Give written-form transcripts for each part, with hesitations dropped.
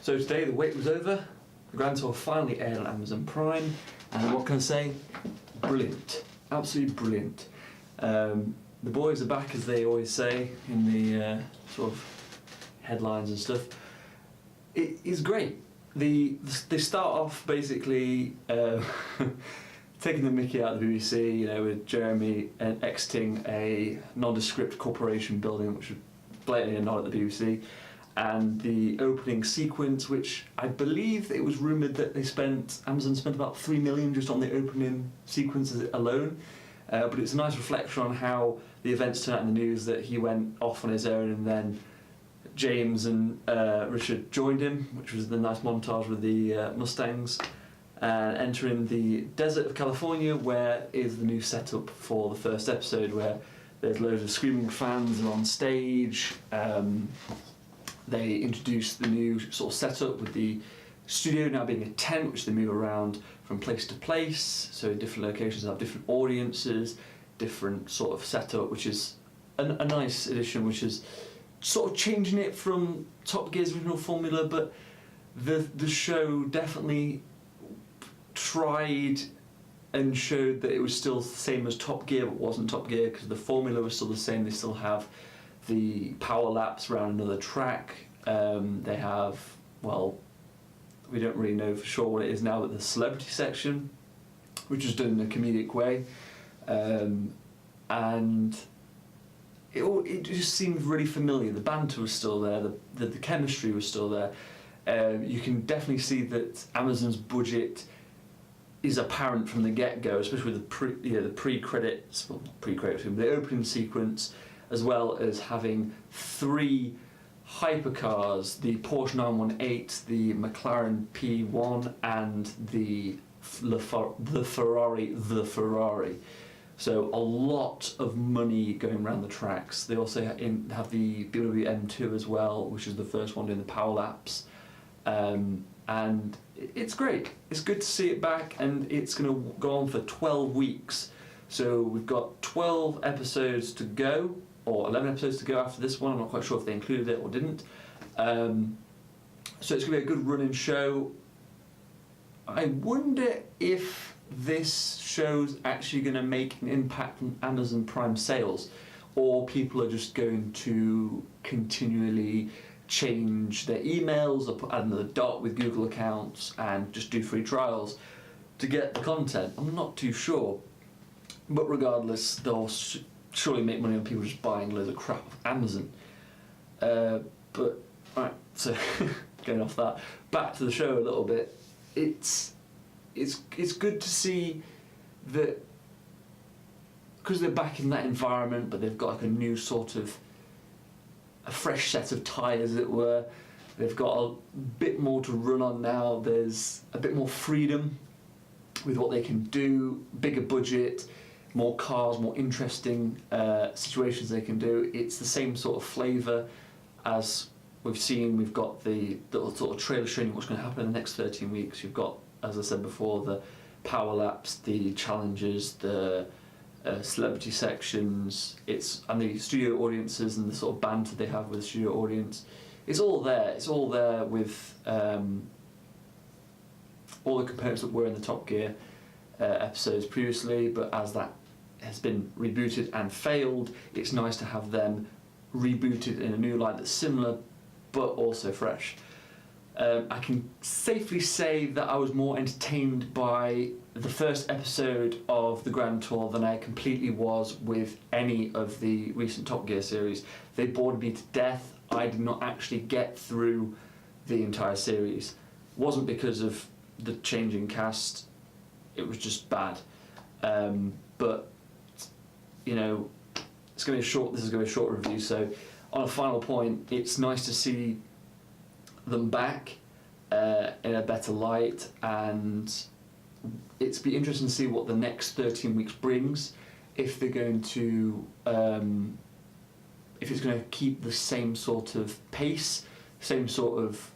So today the wait was over, the Grand Tour finally aired on Amazon Prime, and what can I say? Brilliant, absolutely brilliant. The boys are back, as they always say in the sort of headlines and stuff. It is great. They start off basically taking the mickey out of the BBC, with Jeremy exiting a nondescript corporation building, which was blatantly a nod at the BBC. And the opening sequence, which I believe it was rumoured that Amazon spent about $3 million just on the opening sequences alone. But it's a nice reflection on how the events turned out in the news, that he went off on his own and then James and Richard joined him, which was the nice montage with the Mustangs, and entering the desert of California, where is the new setup for the first episode, where there's loads of screaming fans on stage. They introduced the new sort of setup with the studio now being a tent, which they move around from place to place. So different locations have different audiences, different sort of setup, which is a nice addition, which is sort of changing it from Top Gear's original formula. But the show definitely tried and showed that it was still the same as Top Gear, but wasn't Top Gear, because the formula was still the same. They still have the power laps around another track. They have, well, we don't really know for sure what it is now, but the celebrity section, which was done in a comedic way, and it just seemed really familiar. The banter was still there, the chemistry was still there. You can definitely see that Amazon's budget is apparent from the get-go, especially with the pre-credits, the opening sequence, as well as having 3 hypercars, the Porsche 918, the McLaren P1, and the Ferrari. So a lot of money going around the tracks. They also have the BMW M2 as well, which is the first one doing the power laps. And it's great. It's good to see it back, and it's going to go on for 12 weeks. So we've got 12 episodes to go, or 11 episodes to go after this one. I'm not quite sure if they included it or didn't. So it's going to be a good running show. I wonder if this show's actually going to make an impact on Amazon Prime sales, or people are just going to continually change their emails or add another dot with Google accounts and just do free trials to get the content. I'm not too sure. But regardless, they'll surely make money on people just buying loads of crap off Amazon. But right, so getting off that, back to the show a little bit. It's good to see that, because they're back in that environment, but they've got like a new sort of a fresh set of tyres, as it were. They've got a bit more to run on now. There's a bit more freedom with what they can do, bigger budget, more cars, more interesting situations they can do. It's the same sort of flavour as we've seen. We've got the sort of trailer showing what's going to happen in the next 13 weeks. You've got, as I said before, the power laps, the challenges, the celebrity sections, and the studio audiences and the sort of banter they have with the studio audience. It's all there. It's all there with all the components that were in the Top Gear episodes previously, but as that has been rebooted and failed, it's nice to have them rebooted in a new light that's similar but also fresh. I can safely say that I was more entertained by the first episode of the Grand Tour than I completely was with any of the recent Top Gear series. They bored me to death. I did not actually get through the entire series. It wasn't because of the changing cast, it was just bad. But it's going to be short. This is going to be a short review. So, on a final point, it's nice to see them back in a better light, and it's be interesting to see what the next 13 weeks brings. If they're going to, if it's going to keep the same sort of pace, same sort of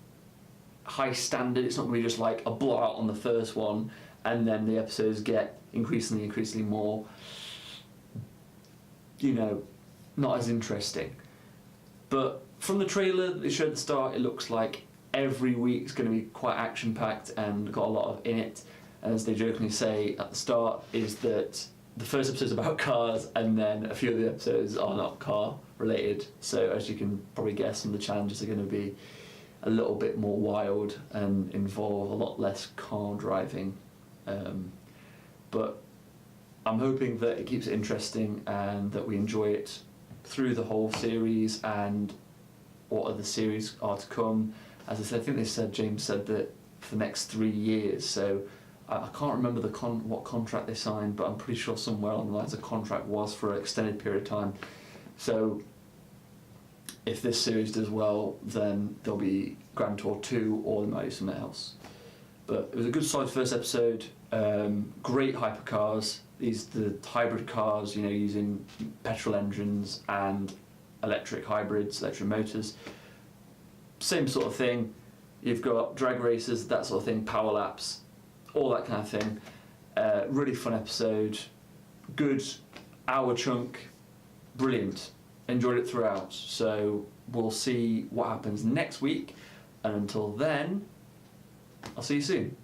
high standard. It's not going to be just like a blowout on the first one, and then the episodes get increasingly more, not as interesting. But from the trailer they showed at the start, it looks like every week's going to be quite action-packed and got a lot of in it. And as they jokingly say at the start, is that the first episode's about cars, and then a few of the episodes are not car related. So as you can probably guess, some of the challenges are going to be a little bit more wild and involve a lot less car driving. But I'm hoping that it keeps it interesting and that we enjoy it through the whole series and what other series are to come. As I said, I think James said that for the next 3 years. So I can't remember what contract they signed, but I'm pretty sure somewhere along the lines the contract was for an extended period of time. So if this series does well, then there'll be Grand Tour 2 or there might be something else. But it was a good solid first episode. Great hypercars. The hybrid cars, using petrol engines and electric hybrids, electric motors. Same sort of thing. You've got drag races, that sort of thing, power laps, all that kind of thing. Really fun episode. Good hour chunk. Brilliant. Enjoyed it throughout. So we'll see what happens next week. And until then, I'll see you soon.